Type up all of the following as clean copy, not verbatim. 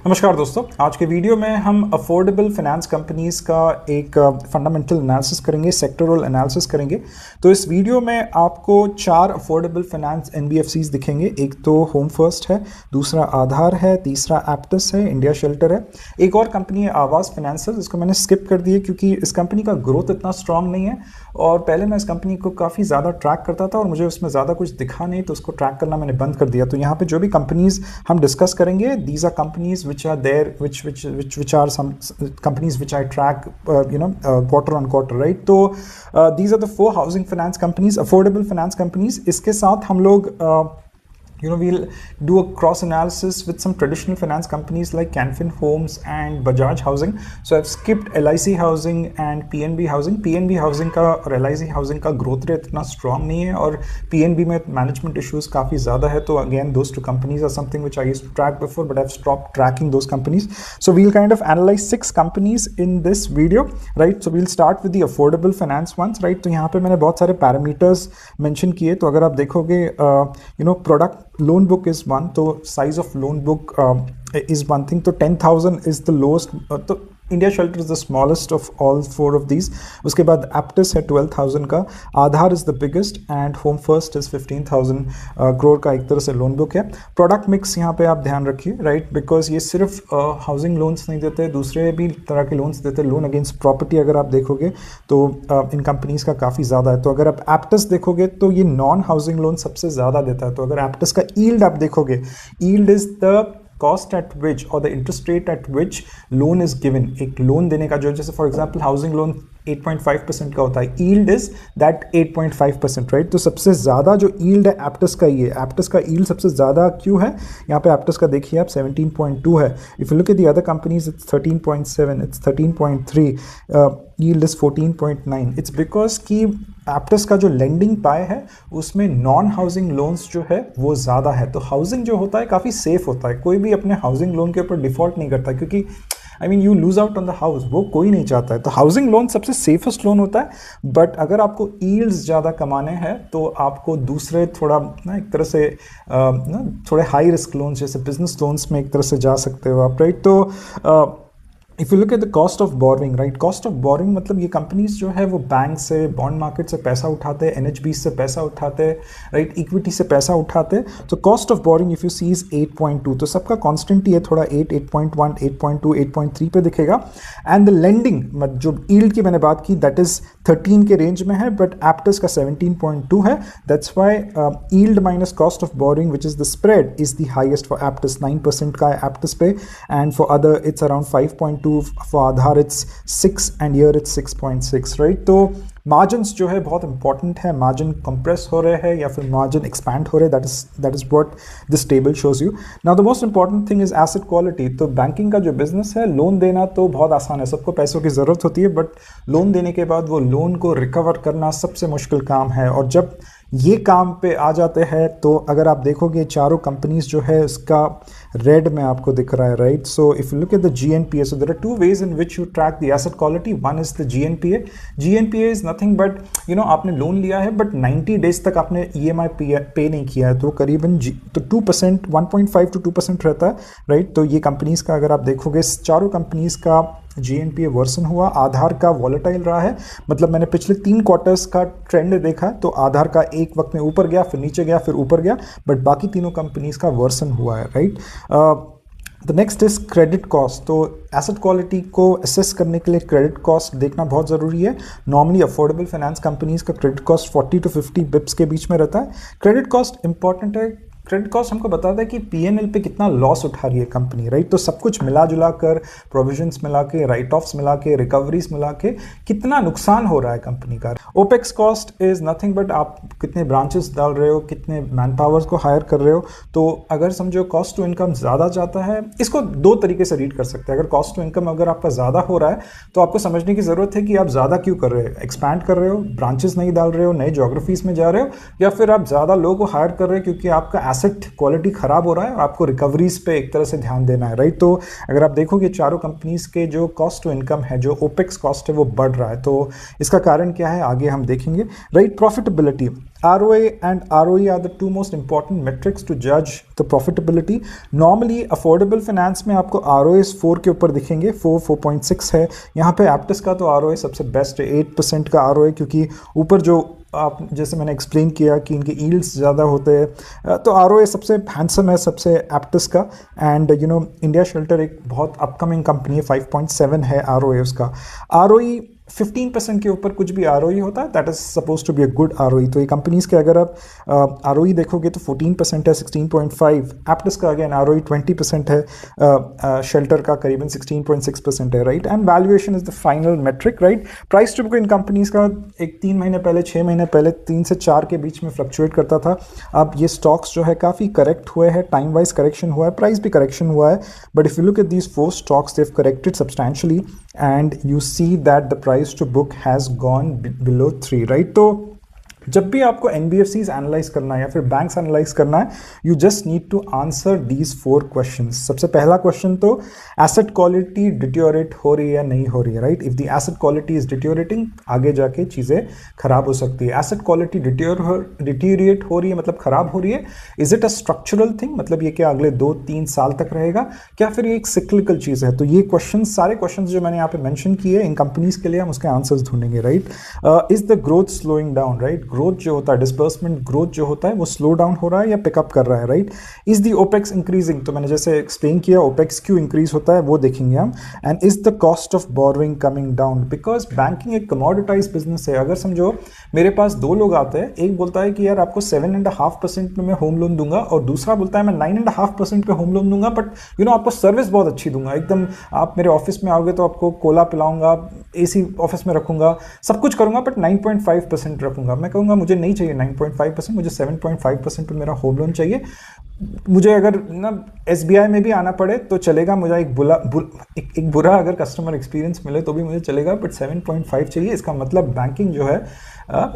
नमस्कार दोस्तों, आज के वीडियो में हम अफोर्डेबल फाइनेंस कंपनीज़ का एक फंडामेंटल एनालिसिस करेंगे, सेक्टरल एनालिसिस करेंगे। तो इस वीडियो में आपको 4 अफोर्डेबल फाइनेंस एनबीएफसीज दिखेंगे। एक तो होम फर्स्ट है, दूसरा आधार है, तीसरा एप्टस है, इंडिया शेल्टर है, एक और कंपनी है आवास फाइनेंसर्स, इसको मैंने स्किप कर दिया क्योंकि इस कंपनी का ग्रोथ इतना स्ट्रांग नहीं है और पहले मैं इस कंपनी को काफ़ी ज़्यादा ट्रैक करता था और मुझे उसमें ज़्यादा कुछ दिखा नहीं, तो उसको ट्रैक करना मैंने बंद कर दिया। तो यहाँ पे जो भी कंपनीज़ हम डिस्कस करेंगे, these are companies which are there, which are some companies which I track, quarter on quarter, right? तो these are the 4 housing finance companies, affordable finance companies. इसके साथ हम लोग we'll do a cross analysis with some traditional finance companies like Canfin Homes and Bajaj Housing. So I've skipped LIC Housing and PNB Housing. PNB Housing का और LIC Housing का growth rate इतना strong नहीं है और PNB में management issues काफ़ी ज़्यादा है। तो again, those 2 companies are something which I used to track before, but I've stopped tracking those companies. So we'll kind of analyze 6 companies in this video, right? So we'll start with the affordable finance ones, right? तो यहाँ पे मैंने बहुत सारे parameters mention किए। तो अगर आप देखोगे, product loan book is one, तो size of loan book is one thing, तो 10,000 is the lowest, तो India Shelter is the smallest of all 4 of these. उसके बाद एप्टस है 12,000 का, Aadhaar is the biggest and Home First is 15,000 crore का एक तरह से लोन बुक है। प्रोडक्ट मिक्स यहाँ पे आप ध्यान रखिए, राइट, बिकॉज ये सिर्फ हाउसिंग लोन्स नहीं देते, दूसरे भी तरह के लोन्स देते। लोन अगेंस्ट प्रॉपर्टी अगर आप देखोगे तो इन कंपनीज का काफ़ी ज़्यादा है। तो अगर आप एप्टस देखोगे तो ये नॉन हाउसिंग लोन सबसे ज़्यादा देता है। तो अगर एप्टस का यील्ड आप देखोगे, yield is the cost at which or the interest rate at which loan is given। एक लोन देने का जो, जैसे फॉर एग्जांपल हाउसिंग लोन 8.5% का होता है, yield is that 8.5%, राइट। तो सबसे ज़्यादा जो yield है एप्टस का, ये एप्टस का yield सबसे ज़्यादा क्यों है? यहाँ पे एप्टस का देखिए आप 17.2 है। If you look at the other companies it's 13.7, it's 13.3, yield is 14.9। It's because कि एप्टस का जो लेंडिंग पाए है उसमें नॉन हाउसिंग लोन्स जो है वो ज़्यादा है। तो हाउसिंग जो होता है काफ़ी सेफ होता है, कोई भी अपने हाउसिंग लोन के ऊपर डिफ़ॉल्ट नहीं करता, क्योंकि you lose out on the house, वो कोई नहीं चाहता है। तो हाउसिंग लोन सबसे सेफेस्ट लोन होता है। बट अगर आपको यील्ड्स ज़्यादा कमाने हैं तो आपको दूसरे थोड़ा एक तरह से थोड़े हाई रिस्क लोन्स जैसे बिजनेस लोन्स में एक तरह से जा सकते हो आप, राइट। तो if you look at the cost of boring, right, cost of boring मतलब ये कंपनीज जो है वो बैंक से, बॉन्ड मार्केट से पैसा उठाते हैं, NHB से पैसा उठाते हैं, राइट, इक्विटी से पैसा उठाते हैं। तो cost of borrowing if you see is 8.2, तो सबका कॉन्स्टेंट ही है, थोड़ा 8, 8.1, 8.2, 8.3 पे दिखेगा। एंड द लेंडिंग जो यील्ड की मैंने बात की दैट इज 13 के रेंज में है, बट एप्टस का 17.2 है। That's why yield minus cost of boring which is the spread is the highest for Aptus, 9% का है एप्टस पे, and for other it's around 5.2, for Aadhaar it's 6 and here it's 6.6, right। तो margins जो है बहुत important है, margin compress हो रहे हैं या फिर मार्जिन एक्सपैंड हो रहे हैं, that is what this table shows you. Now the most important thing is asset quality. तो बैंकिंग का जो बिजनेस है, लोन देना तो बहुत आसान है, सबको पैसों की ज़रूरत होती है, बट लोन देने के बाद वो लोन को रिकवर करना सबसे मुश्किल काम है। और जब ये काम पे आ जाते हैं तो अगर आप देखोगे चारों कंपनीज जो है उसका रेड में आपको दिख रहा है, right. So if you look at the GNPA, so there are 2 ways in which you track the asset quality। One is the GNPA। GNPA is nothing but आपने लोन लिया है बट 90 डेज तक आपने EMI पे नहीं किया है, तो करीबन तो 2%, 1.5 to 2% रहता है, राइट। तो ये कंपनीज का अगर आप देखोगे, चारों कंपनीज का GNPA वर्सन हुआ। आधार का वॉलेटाइल रहा है, मतलब मैंने पिछले 3 क्वार्टर्स का ट्रेंड देखा है, तो आधार का एक वक्त में ऊपर गया, फिर नीचे गया, फिर ऊपर गया, बट बाकी तीनों कंपनीज का वर्सन हुआ है, right. The next is credit cost. तो एसेट क्वालिटी को असेस करने के लिए क्रेडिट कॉस्ट देखना बहुत ज़रूरी है। नॉर्मली अफोर्डेबल फाइनेंस कंपनीज का क्रेडिट कॉस्ट 40 to 50 बिप्स के बीच में रहता है। क्रेडिट कॉस्ट इंपॉर्टेंट है। क्रेडिट कॉस्ट हमको बताता है कि P&L पे कितना लॉस उठा रही है कंपनी, राइट। तो सब कुछ मिला जुला कर, प्रोविजंस मिला के, राइट ऑफ्स मिला के, रिकवरीज मिला के कितना नुकसान हो रहा है कंपनी का। Opex cost is nothing but आप कितने ब्रांचेस डाल रहे हो, कितने मैन पावर्स को हायर कर रहे हो। तो अगर समझो कॉस्ट टू इनकम ज़्यादा जाता है, इसको 2 तरीके से रीड कर सकते हैं। अगर कॉस्ट टू इनकम अगर आपका ज़्यादा हो रहा है तो आपको समझने की ज़रूरत है कि आप ज़्यादा क्यों कर रहे हो, एक्सपैंड कर रहे हो, ब्रांचेस नहीं डाल रहे हो, नए जोग्राफीज में जा रहे हो, या फिर आप ज़्यादा लोगों को हायर कर रहे हो क्योंकि आपका एसेट क्वालिटी खराब हो रहा है और आपको रिकवरीज पे एक तरह से ध्यान देना है, राइट। तो अगर आप देखोगे चारों कंपनीज के जो कॉस्ट टू इनकम है, जो ओपेक्स कॉस्ट है वो बढ़ रहा है। तो इसका कारण क्या है आगे हम देखेंगे, right. Profitability, ROA and ROE are the two most important metrics to judge the profitability. Normally affordable finance में आपको ROAs 4 के ऊपर दिखेंगे, 4.6 है। यहाँ पे Aptus का तो ROA सबसे बेस्ट है, 8% का ROA, क्योंकि ऊपर जो आप जैसे मैंने एक्सप्लेन किया कि इनके यील्ड्स ज़्यादा होते हैं, तो ROA सबसे हैंडसम है सबसे Aptus का। एंड इंडिया शेल्टर एक बहुत अपकमिंग कंपनी है, 5.7 है ROA उसका। ROE 15% के ऊपर कुछ भी ROE होता है, that is suppose to be a good ROE। तो ये कंपनीज के अगर आप ROE देखोगे तो 14% है, 16.5। Aptus का अगेन ROE 20% है, शेल्टर का करीबन 16.6% है, right. And valuation is the final metric, right. Price to book in companies का एक 3 महीने पहले 6 महीने पहले 3 से 4 के बीच में फ्लक्चुएट करता था। अब ये स्टॉक्स जो है काफ़ी करेक्ट हुए हैं, टाइम वाइज करेक्शन हुआ है, प्राइस भी करेक्शन हुआ है। But if you look at these 4 stocks, they have corrected substantially and you see that the price to book has gone below 3, right? तो जब भी आपको NBFCs एनालाइज करना है या फिर बैंक्स एनालाइज करना है, you just need to answer these 4 questions. सबसे पहला क्वेश्चन तो एसेट क्वालिटी डिटोरेट हो रही है या नहीं हो रही है, right. If the asset quality is deteriorating, आगे जाके चीज़ें खराब हो सकती है। एसेट क्वालिटी डिटोरिएट हो रही है मतलब खराब हो रही है, is it a structural thing, मतलब ये क्या अगले 2-3 साल तक रहेगा, क्या फिर ये एक सिक्लिकल चीज़ है। तो ये क्वेश्चन, सारे क्वेश्चन जो मैंने यहाँ पे मेंशन किए इन कंपनीज के लिए, हम उसके आंसर्स ढूंढेंगे, right. Is the growth slowing down, right. Growth जो होता है, डिस्बर्समेंट ग्रोथ जो होता है, वो स्लो डाउन हो रहा है या पिकअप कर रहा है, right. Is the opex increasing, तो मैंने जैसे एक्सप्लेन किया ओपेक्स क्यों इंक्रीज होता है वो देखेंगे हम। And is the cost of borrowing coming down, because banking एक कमोडिटाइज बिजनेस है। अगर समझो मेरे पास 2 लोग आते हैं, एक बोलता है कि यार आपको 7.5% में मैं होम लोन दूंगा, और दूसरा बोलता है मैं 9.5% पे होम लोन दूंगा, बट आपको सर्विस बहुत अच्छी दूंगा, एकदम आप मेरे ऑफिस में आओगे तो आपको कोला पिलाऊंगा, AC ऑफिस में रखूंगा, सब कुछ करूंगा, बट 9.5% रखूंगा। मैं कहूँगा मुझे नहीं चाहिए 9.5%, मुझे 7.5% पे मेरा होम लोन चाहिए। मुझे अगर ना SBI में भी आना पड़े तो चलेगा, मुझे एक बुरा अगर कस्टमर एक्सपीरियंस मिले तो भी मुझे चलेगा, बट 7.5 चाहिए। इसका मतलब बैंकिंग जो है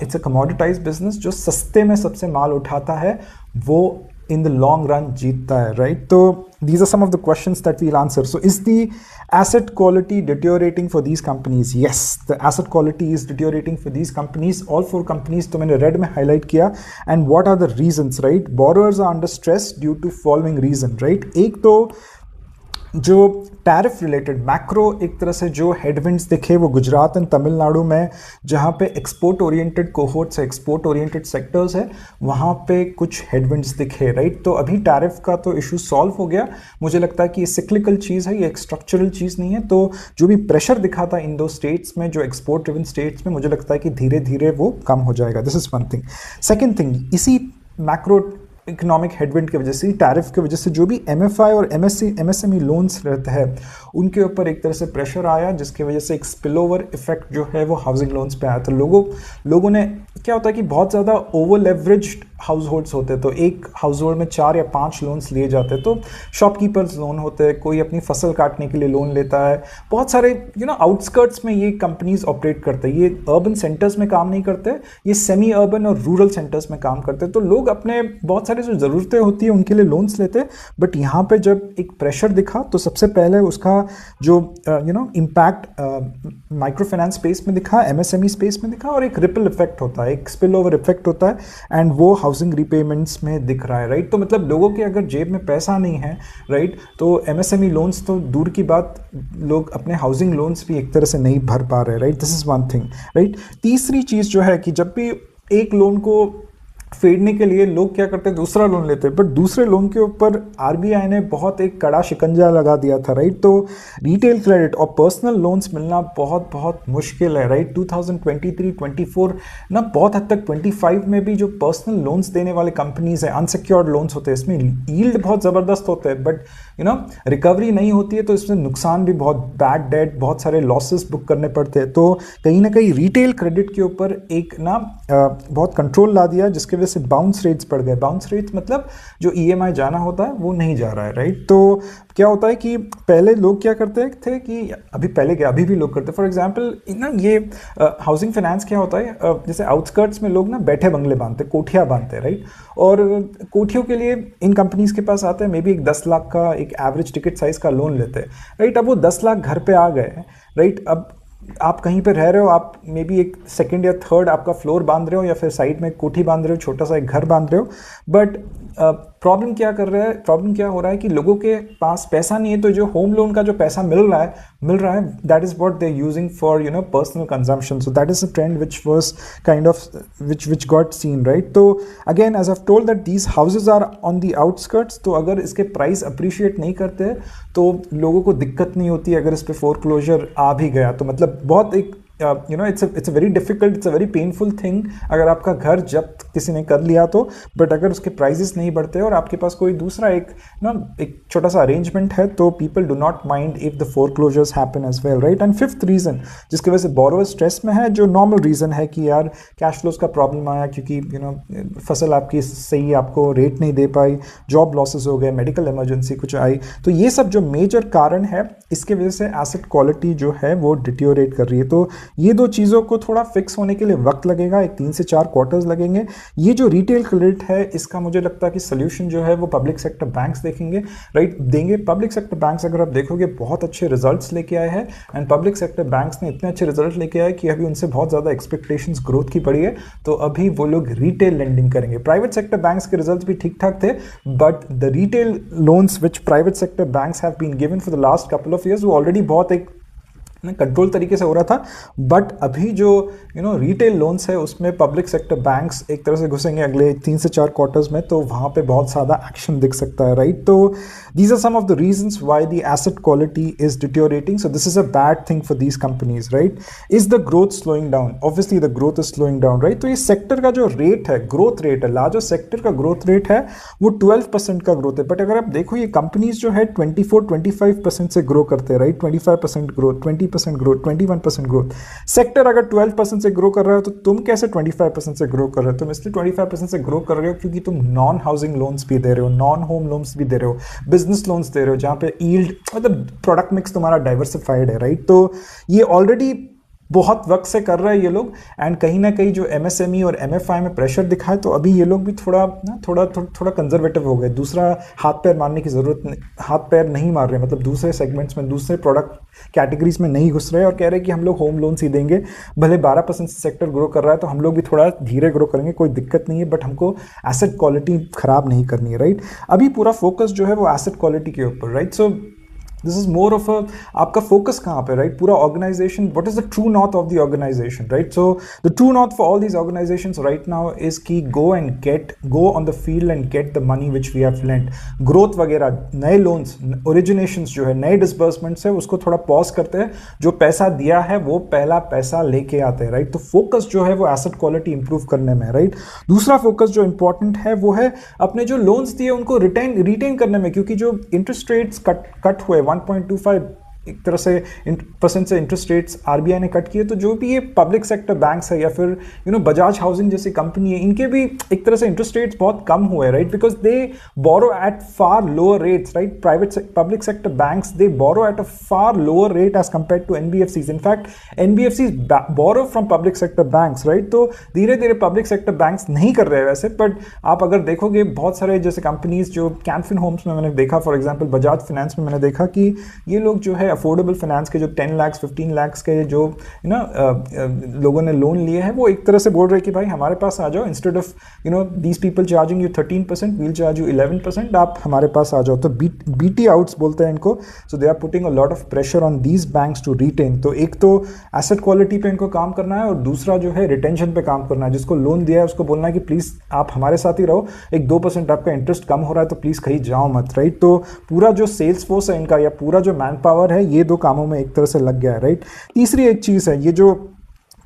इट्स अ कमोडिटाइज्ड बिजनेस, जो सस्ते में सबसे माल उठाता है वो in the long run जीतता है, right? तो these are some of the questions that we'll answer. So is the asset quality deteriorating for these companies? Yes, the asset quality is deteriorating for these companies. All 4 companies तो मैंने red में highlight किया. And what are the reasons, right? Borrowers are under stress due to following reason, right? एक तो जो tariff related macro एक तरह से जो हेडविंड्स दिखे वो गुजरात एंड तमिलनाडु में, जहाँ पे एक्सपोर्ट ओरिएंटेड कोहोर्ट्स है, एक्सपोर्ट ओरिएंटेड सेक्टर्स है, वहाँ पे कुछ हेडविंड्स दिखे, राइट। तो अभी टैरिफ का तो इशू सॉल्व हो गया, मुझे लगता है कि ये सिक्लिकल चीज़ है, ये एक स्ट्रक्चरल चीज़ नहीं है। तो जो भी प्रेशर दिखा था इन 2 स्टेट्स में, जो एक्सपोर्ट ड्रिवन स्टेट्स में, मुझे लगता है कि धीरे धीरे वो कम हो जाएगा। This is one thing. Second thing, इसी मैक्रो इकोनॉमिक हेडविंड की वजह से, टैरिफ की वजह से जो भी MFI और MSME लोन्स रहते हैं उनके ऊपर एक तरह से प्रेशर आया, जिसकी वजह से एक स्पिल ओवर इफेक्ट जो है वो हाउसिंग लोन्स पे आया। तो लोगों ने क्या होता है कि बहुत ज़्यादा ओवर लेवरेज्ड हाउस होल्ड्स होते हैं, तो एक हाउस होल्ड में 4 या 5 लोन्स लिए जाते हैं। तो शॉपकीपर्स लोन होते हैं, कोई अपनी फसल काटने के लिए लोन लेता है, बहुत सारे आउटस्कर्ट्स में ये कंपनीज ऑपरेट करते हैं। ये अर्बन सेंटर्स में काम नहीं करते, ये सेमी अर्बन और रूरल सेंटर्स में काम करते हैं। तो लोग अपने बहुत सारी जो ज़रूरतें होती है उनके लिए लोन्स लेते हैं, बट यहाँ पे जब एक प्रेशर दिखा तो सबसे पहले उसका जो इम्पैक्ट माइक्रो फाइनेंस स्पेस में दिखा, MSME स्पेस में दिखा, और एक रिपल इफेक्ट होता है, एक स्पिल ओवर इफेक्ट होता है, एंड वो हाउसिंग रीपेमेंट्स में दिख रहा है, राइट। तो मतलब लोगों के अगर जेब में पैसा नहीं है, राइट, तो MSME लोन्स तो दूर की बात, लोग अपने हाउसिंग लोन्स भी एक तरह से नहीं भर पा रहे, right. This is one thing, right. तीसरी चीज़ जो है कि जब भी एक लोन को फेडने के लिए लोग क्या करते हैं, दूसरा लोन लेते हैं, बट दूसरे लोन के ऊपर RBI ने बहुत एक कड़ा शिकंजा लगा दिया था, राइट। तो रिटेल क्रेडिट और पर्सनल लोन्स मिलना बहुत बहुत मुश्किल है, राइट। 2023-24 ना बहुत हद तक 25 में भी जो पर्सनल लोन्स देने वाले कंपनीज हैं, अनसिक्योर्ड लोन्स होते हैं, इसमें यील्ड बहुत ज़बरदस्त होते हैं, बट रिकवरी नहीं होती है, तो इसमें नुकसान भी बहुत, बैड डेट, बहुत सारे लॉसेस बुक करने पड़ते हैं। तो कहीं ना कहीं रिटेल क्रेडिट के ऊपर एक बहुत कंट्रोल ला दिया, जिसके वजह से बाउंस रेट्स बढ़ गए। बाउंस रेट्स मतलब जो EMI जाना होता है वो नहीं जा रहा है, राइट। तो क्या होता है कि पहले लोग क्या करते थे कि अभी भी लोग करते, फॉर एग्जांपल ये हाउसिंग फाइनेंस क्या होता है, जैसे आउटस्कर्ट्स में लोग बैठे बंगले बांधते, कोठियाँ बांधते, राइट। और कोठियों के लिए इन कंपनीज के पास आते हैं, मे बी एक 10 लाख का एक एवरेज टिकट साइज का लोन लेते हैं, राइट। अब वो 10 लाख घर पे आ गए, राइट। अब आप कहीं पे रह रहे हो, आप मे बी एक सेकंड या थर्ड आपका फ्लोर बांध रहे हो या फिर साइड में कोठी बांध रहे हो, छोटा सा एक घर बांध रहे हो, बट प्रॉब्लम क्या कर रहा है, प्रॉब्लम क्या हो रहा है कि लोगों के पास पैसा नहीं है, तो जो होम लोन का जो पैसा मिल रहा है that is what they are using for personal consumption. So that is a trend which was kind of which got seen, right? तो again as I've told that these houses are on the outskirts, तो अगर इसके price appreciate नहीं करते तो लोगों को दिक्कत नहीं होती. अगर इस पे फोरक्लोजर आ भी गया तो मतलब बहुत एक it's a very difficult, it's a very painful thing अगर आपका घर जब्त किसी ने कर लिया तो, बट अगर उसके प्राइजेस नहीं बढ़ते और आपके पास कोई दूसरा एक छोटा सा अरेंजमेंट है तो people do not mind if the foreclosures happen as well, right? And fifth reason जिसकी वजह से बोरोवर स्ट्रेस में है, जो नॉर्मल रीजन है कि यार कैश फ्लोज का प्रॉब्लम आया क्योंकि फसल आपकी सही आपको रेट नहीं दे पाई, जॉब लॉसेस हो गए, मेडिकल इमरजेंसी कुछ आई, तो ये सब जो मेजर कारण है इसके वजह से एसेट क्वालिटी जो है वो डिटियोरेट कर रही है. तो ये दो चीज़ों को थोड़ा फिक्स होने के लिए वक्त लगेगा, एक 3 से 4 क्वार्टर्स लगेंगे. ये जो रिटेल क्रेडिट है इसका मुझे लगता है कि सोल्यूशन जो है वो पब्लिक सेक्टर बैंक्स देखेंगे, राइट, देंगे. पब्लिक सेक्टर बैंक्स अगर आप देखोगे बहुत अच्छे रिजल्ट्स लेके आए हैं, एंड पब्लिक सेक्टर बैंक्स ने इतने अच्छे रिजल्ट लेके आए कि अभी उनसे बहुत ज़्यादा एक्सपेक्टेशंस ग्रोथ की पड़ी है, तो अभी वो लोग रिटेल लेंडिंग करेंगे. प्राइवेट सेक्टर बैंक्स के रिजल्ट्स भी ठीक ठाक थे, but the retail loans which private sector banks have been given for the last couple of years वो ऑलरेडी बहुत एक कंट्रोल तरीके से हो रहा था. बट अभी जो रिटेल लोन्स है उसमें पब्लिक सेक्टर बैंक्स एक तरह से घुसेंगे अगले 3 से 4 क्वार्टर्स में, तो वहाँ पे बहुत ज़्यादा एक्शन दिख सकता है, राइट? तो these are some of the reasons why the asset quality is deteriorating. So this is a bad thing for these companies, right? Is the growth slowing down? Obviously the growth is slowing down, right? तो ये sector का जो rate है, growth rate है, larger sector का growth rate है वो 12% का ग्रोथ है. बट अगर आप देखो ये कंपनीज जो है 24-25% से ग्रो करते हैं, right? 25% growth, 20% growth, 21% growth. Sector अगर 12% से ग्रो कर रहे हो तो तुम कैसे 25% से ग्रो कर रहे हो? तुम इसलिए 25% से ग्रो कर रहे हो क्योंकि तुम नॉन हाउसिंग लोन्स भी दे रहे हो, नॉन होम लोन्स भी दे रहे हो, बिजनेस लोन्स दे रहे हो, जहां पे यील्ड मतलब प्रोडक्ट मिक्स तुम्हारा डाइवर्सिफाइड है, राइट? तो ये ऑलरेडी बहुत वक्त से कर रहे हैं ये लोग, एंड कहीं ना कहीं जो एमएसएमई और एमएफआई में प्रेशर दिखा है तो अभी ये लोग भी थोड़ा कंजर्वेटिव हो गए. दूसरा हाथ पैर मारने की जरूरत नहीं, हाथ पैर नहीं मार रहे, मतलब दूसरे सेगमेंट्स में, दूसरे प्रोडक्ट कैटेगरीज में नहीं घुस रहे और कह रहे हैं कि हम लोग होम लोन्स ही देंगे. भले 12% से सेक्टर ग्रो कर रहा है तो हम लोग भी थोड़ा धीरे ग्रो करेंगे, कोई दिक्कत नहीं है, बट हमको एसेट क्वालिटी खराब नहीं करनी है, राइट? अभी पूरा फोकस जो है वो एसेट क्वालिटी के ऊपर, right? So this is more of आपका फोकस कहाँ पे, राइट? पूरा organisation, what is the true north of the organisation, right? So the true north for all these organisations right now is key go on the field and get the money which we have lent. Growth वगैरह, नए loans, ओरिजिनेशंस जो है, नए disbursements है, उसको थोड़ा pause करते हैं. जो पैसा दिया है वो पहला पैसा लेके आते हैं, राइट? तो फोकस जो है वो एसेट क्वालिटी इंप्रूव करने में है, राइट? दूसरा फोकस जो इंपॉर्टेंट है वो है अपने जो लोन्स दिए उनको रिटेन करने में, क्योंकि जो इंटरेस्ट रेट्स कट हुए 1.25 एक तरह से % से इंटरेस्ट रेट्स आरबीआई ने कट किए, तो जो भी ये पब्लिक सेक्टर बैंक्स है या फिर बजाज हाउसिंग जैसी कंपनी है, इनके भी एक तरह से इंटरेस्ट रेट्स बहुत कम हुए, right? Because they borrow at far lower rates, right? Public sector banks they borrow at a far lower rate as compare to NBFCs. In fact NBFCs borrow from public sector banks, right? तो धीरे धीरे public sector banks नहीं कर रहे हैं वैसे, but आप अगर देखोगे बहुत सारे जैसे कंपनीज जो कैनफिन होम्स में मैंने देखा, फॉर एग्जाम्पल बजाज फाइनेंस में मैंने देखा कि ये लोग जो है अफोर्डेबल फाइनेंस के जो 10 लाख 15 लाख के जो लोगों ने लोन लिए हैं वो एक तरह से बोल रहे हैं कि भाई हमारे पास आ जाओ, instead of these people charging you 13% will charge you 11%, आप हमारे पास आ जाओ. तो बीटी आउट्स बोलते हैं इनको. So they are putting a lot of pressure on these banks to retain. तो एक तो एसेट क्वालिटी पे इनको काम करना है और दूसरा जो है रिटेंशन पे काम करना है. जिसको लोन दिया है उसको बोलना है कि प्लीज आप हमारे साथ ही रहो, एक 2% आपका इंटरेस्ट कम हो रहा है तो प्लीज कहीं जाओ मत, राइट? तो पूरा जो सेल्स फोर्स है इनका या पूरा जो मैन पावर है ये दो कामों में एक तरह से लग गया है, राइट? तीसरी एक चीज है, ये जो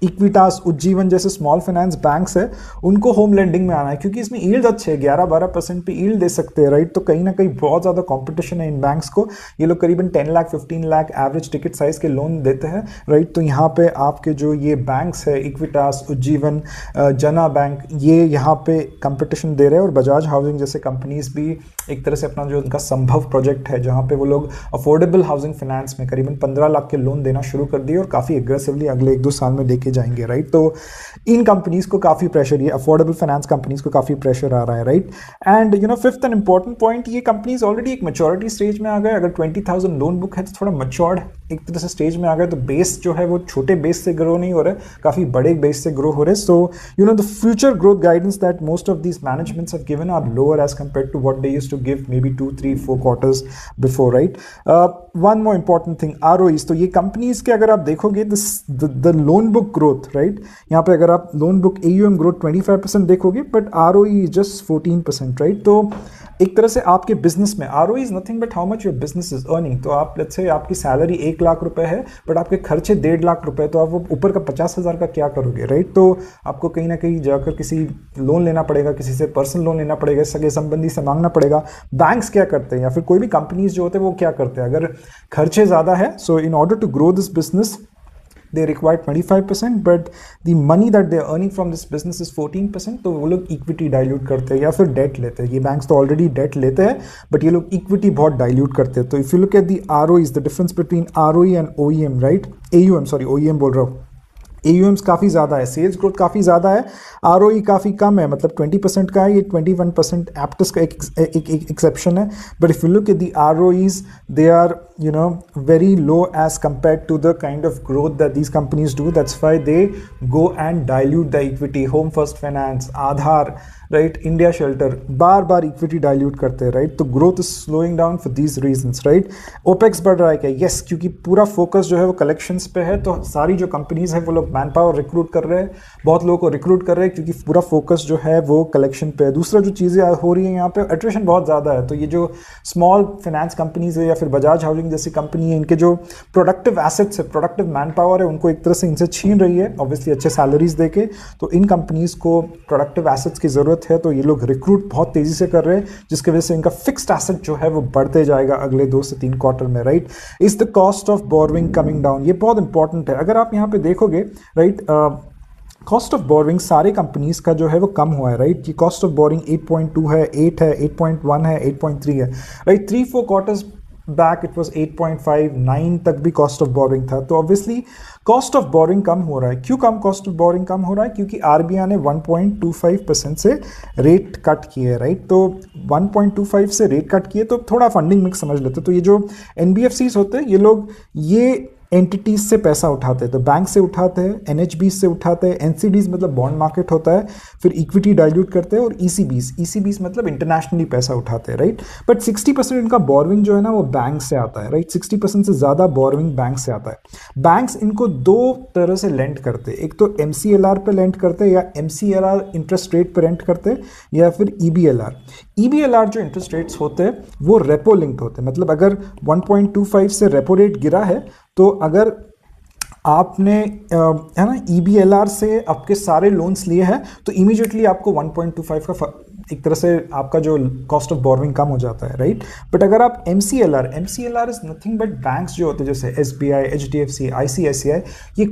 इक्विटास, उज्जीवन जैसे स्मॉल फाइनेंस बैंक्स है उनको होम लेंडिंग में आना है, क्योंकि इसमें यील्ड अच्छे है, 11-12% पे यील्ड दे सकते हैं, राइट? तो कहीं ना कहीं बहुत ज़्यादा कंपटीशन है इन बैंक्स को. ये लोग करीबन 10 lakh 15 lakh average ticket size के लोन देते हैं, राइट? तो यहाँ पे आपके जो ये बैंक्स है, इक्विटास, उज्जीवन, जना बैंक, ये यहाँ पे कंपटीशन दे रहे हैं और बजाज हाउसिंग जैसे कंपनीज भी एक तरह से अपना जो उनका संभव प्रोजेक्ट है जहाँ पे वो लोग अफोर्डेबल हाउसिंग फाइनेंस में करीबन 15 लाख के लोन देना शुरू कर दिए और काफ़ी एग्रेसिवली अगले 1-2 साल में लेके जाएंगे, राइट। तो इन कंपनीज को काफ़ी प्रेशर, ये अफोर्डेबल फाइनेंस कंपनीज को काफ़ी प्रेशर आ रहा है, right. And you know fifth and important point, ये कंपनीज ऑलरेडी एक मैच्योरिटी स्टेज में आ गए। अगर 20,000 लोन बुक है तो थोड़ा मैच्योर्ड एक तरह से स्टेज में आ गए, तो बेस जो है वो छोटे बेस से ग्रो नहीं हो रहा है, काफ़ी बड़े बेस से ग्रो हो रहे हैं। So you know the future growth guidance that most of these managements have given are lower as compare to what they used to give maybe 2, 3, 4 quarters before, right? One more important thing, ROEs. तो ये companies के अगर आप देखोगे the loan book growth, right? यहाँ पे अगर आप लोन बुक AUM ग्रोथ 25% देखोगे, but ROE is just 14%, right? तो एक तरह से आपके बिजनेस में ROE is nothing but how much your business is earning. तो आप लेट्स से आपकी सैलरी 1 लाख रुपए है, बट आपके खर्चे 1.5 लाख रुपए, तो आप वो ऊपर का 50,000 का क्या करोगे, राइट? तो आपको कहीं ना कहीं जाकर किसी लोन लेना पड़ेगा, किसी से पर्सनल लोन लेना पड़ेगा, सगे संबंधी से मांगना पड़ेगा। बैंक्स क्या करते हैं या फिर कोई भी कंपनीज जो होते हैं वो क्या करते हैं, अगर खर्चे ज़्यादा है, so in order to grow this business they require 25%, but the money that they are earning from this business is 14%, तो वो लोग इक्विटी डाइल्यूट करते हैं या फिर डेट लेते हैं। ये बैंक्स तो ऑलरेडी डेट लेते हैं, बट ये लोग इक्विटी बहुत डाइल्यूट करते हैं। तो if you look at the ROEs, the difference between ROE and OEM, right, AUM, sorry OEM बोल रहा हूँ, AUMs काफ़ी ज़्यादा है, सेल्स ग्रोथ काफ़ी ज़्यादा है, ROE काफ़ी कम है, मतलब 20% का है, ये 21% एप्टस का एक एक्सेप्शन है। But if you look at the ROEs, they are you know very low as compared to the kind of growth that these companies do. That's why they go and dilute the equity. Home First Finance, Aadhar, right, India Shelter bar bar equity dilute करते हैं, right. तो growth is slowing down for these reasons, right. Opex बढ़ रहा है क्या? Yes, क्योंकि पूरा focus जो है वो कलेक्शंस पे है, तो सारी जो कंपनीज है वो लोग मैन पावर रिक्रूट कर रहे हैं, बहुत लोगों को रिक्रूट कर रहे हैं, क्योंकि पूरा फोकस जो है वो कलेक्शन पे है। दूसरा जो चीज़ें हो रही है यहाँ पे, अट्रिशन बहुत ज़्यादा है, तो ये जो स्मॉल फाइनेंस कंपनीज है या फिर बजाज हाउसिंग जैसी कंपनी है, इनके जो प्रोडक्टिव एसेट्स है, प्रोडक्टिव मैन पावर है, उनको एक तरह से इनसे छीन रही है, ऑब्वियसली अच्छे सैलरीज देके। तो इन कंपनीज को प्रोडक्टिव एसेट्स की जरूरत है, तो ये लोग रिक्रूट बहुत तेजी से कर रहे हैं, जिसकी वजह से इनका फिक्स्ड एसेट जो है वो बढ़ते जाएगा अगले 2 से 3 क्वार्टर में, right. Is the cost of borrowing coming down? ये बहुत इंपॉर्टेंट है। अगर आप यहाँ पे देखोगे, राइट, कॉस्ट ऑफ बोरिंग सारे कंपनीज का जो है वो कम हुआ है, राइट। ये कॉस्ट ऑफ बोरिंग 8.2 है, 8 है, 8.1 है, 8.3 है, right. 3-4 quarters back it was 8.5, 9 तक भी कॉस्ट ऑफ बोरिंग था। तो ऑब्वियसली कॉस्ट ऑफ बोरिंग कम हो रहा है। क्यों कम कॉस्ट ऑफ बोरिंग कम हो रहा है? क्योंकि RBI ने 1.25% से रेट कट किए, राइट। तो 1.25 से रेट कट किए, तो थोड़ा फंडिंग मिक्स समझ लेते। तो ये जो NBFCs होते हैं, ये लोग ये एंटिटीज से पैसा उठाते हैं, तो बैंक से उठाते हैं, NHBs से उठाते हैं, NCDs मतलब बॉन्ड मार्केट होता है, फिर इक्विटी डाइल्यूट करते हैं, और ECBs मतलब इंटरनेशनली पैसा उठाते हैं, राइट। बट 60% इनका बोरविंग जो है ना वो बैंक से आता है, राइट। 60% से ज़्यादा बोरविंग बैंक से आता है। बैंक्स इनको 2 तरह से लेंड करते हैं, एक तो MCLR पे लेंड करते हैं, या MCLR इंटरेस्ट रेट पे रेंट करते हैं, या फिर EBLR जो इंटरेस्ट रेट्स होते हैं वो रेपो लिंक्ड होते हैं। मतलब अगर 1.25 से रेपो रेट गिरा है, तो अगर आपने है ना EBLR से आपके सारे लोन्स लिए हैं, तो इमीडिएटली आपको 1.25 का एक तरह से आपका जो कॉस्ट ऑफ बोरोइंग कम हो जाता है, राइट। बट अगर आप MCLR is nothing but banks जो होते हैं जैसे SBI, HDFC, ICICI, ये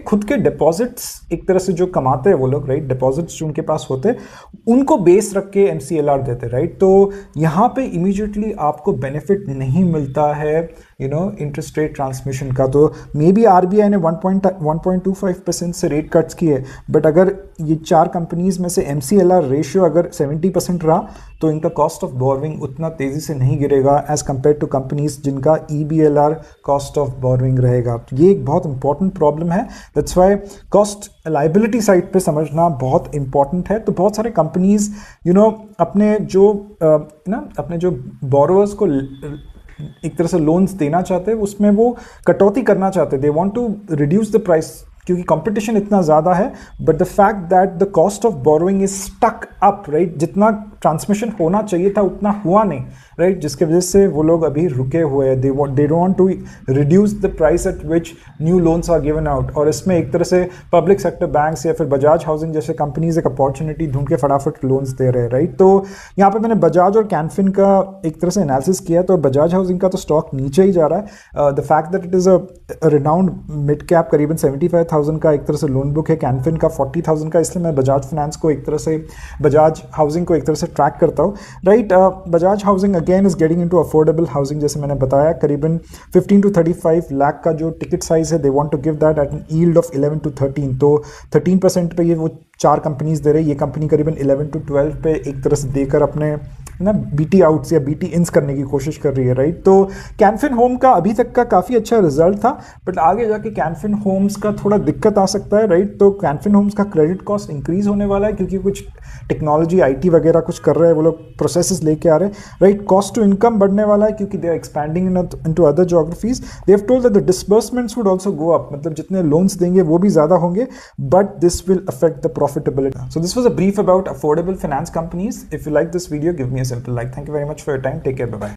खुद के डिपॉजिट्स एक तरह से जो कमाते हैं वो लोग, राइट, डिपॉजिट्स जो उनके पास होते हैं उनको बेस रख के MCLR देते हैं, राइट। तो यहाँ पे इमीडिएटली आपको बेनिफिट नहीं मिलता है इंटरेस्ट रेट ट्रांसमिशन का। तो मे बी RBI ने 1.25% से रेट कट्स किए, बट अगर ये 4 कंपनीज में से MCLR रेशियो अगर 70% रहा, तो इनका कॉस्ट ऑफ बोरोइंग उतना तेजी से नहीं गिरेगा एज कंपेयर टू कंपनीज जिनका EBLR कॉस्ट ऑफ बोरोइंग रहेगा। तो ये एक बहुत इंपॉर्टेंट प्रॉब्लम है। That's why cost liability side पे समझना बहुत इंपॉर्टेंट है। तो बहुत सारे कंपनीज अपने जो बोरोवर्स को एक तरह से लोन्स देना चाहते हैं, उसमें वो कटौती करना चाहते हैं, they want to reduce the price, क्योंकि कंपटीशन इतना ज़्यादा है। But the fact that the cost of borrowing is stuck up, right, जितना ट्रांसमिशन होना चाहिए था उतना हुआ नहीं, राइट, जिसके वजह से वो लोग अभी रुके हुए हैं। They don't want to reduce the price at which new loans are given out. और इसमें एक तरह से पब्लिक सेक्टर बैंक्स या फिर बजाज हाउसिंग जैसे कंपनीज एक अपॉर्चुनिटी ढूंढ के फटाफट लोन्स दे रहे हैं, राइट। तो यहाँ पे मैंने बजाज और कैनफिन का एक तरह से एनालिसिस किया, तो बजाज हाउसिंग का तो स्टॉक नीचे ही जा रहा है। The fact that it is a renowned mid cap, करीबन 75,000 30,000 का एक तरह से लोन बुक है, कैनफिन का 40,000 का, इसलिए मैं बजाज फाइनेंस को एक तरह से, बजाज हाउसिंग को एक तरह से ट्रैक करता हूँ, right. Bajaj housing again is getting into affordable housing, जैसे मैंने बताया करीबन 15 to 35 लाख का जो टिकट साइज है, they want to give that at an yield of 11 to 13, तो 13% पे ये वो 4 कंपनीज दे रही है। ये कंपनी करीबन 11 to 12 पे एक तरह से देकर अपने ना बीटी आउट्स या बीटी इन्स करने की कोशिश कर रही है, राइट। तो कैनफिन होम का अभी तक का काफ़ी अच्छा रिजल्ट था, बट आगे जाके कैनफिन होम्स का थोड़ा दिक्कत आ सकता है, राइट। तो कैनफिन होम्स का क्रेडिट कॉस्ट इंक्रीज होने वाला है, क्योंकि कुछ टेक्नोलॉजी आईटी वगैरह कुछ कर रहे हैं वो लोग, प्रोसेसेस लेके आ रहे हैं, राइट। कॉस्ट टू इनकम बढ़ने वाला है, क्योंकि they are expanding into other geographies. They have told that the disbursements would also go up, मतलब जितने लोन्स देंगे वो भी ज़्यादा होंगे, but this will affect the profitability. So this was a brief about affordable finance companies. If you like this video, give me a simple like. Thank you very much for your time. Take care. Bye bye.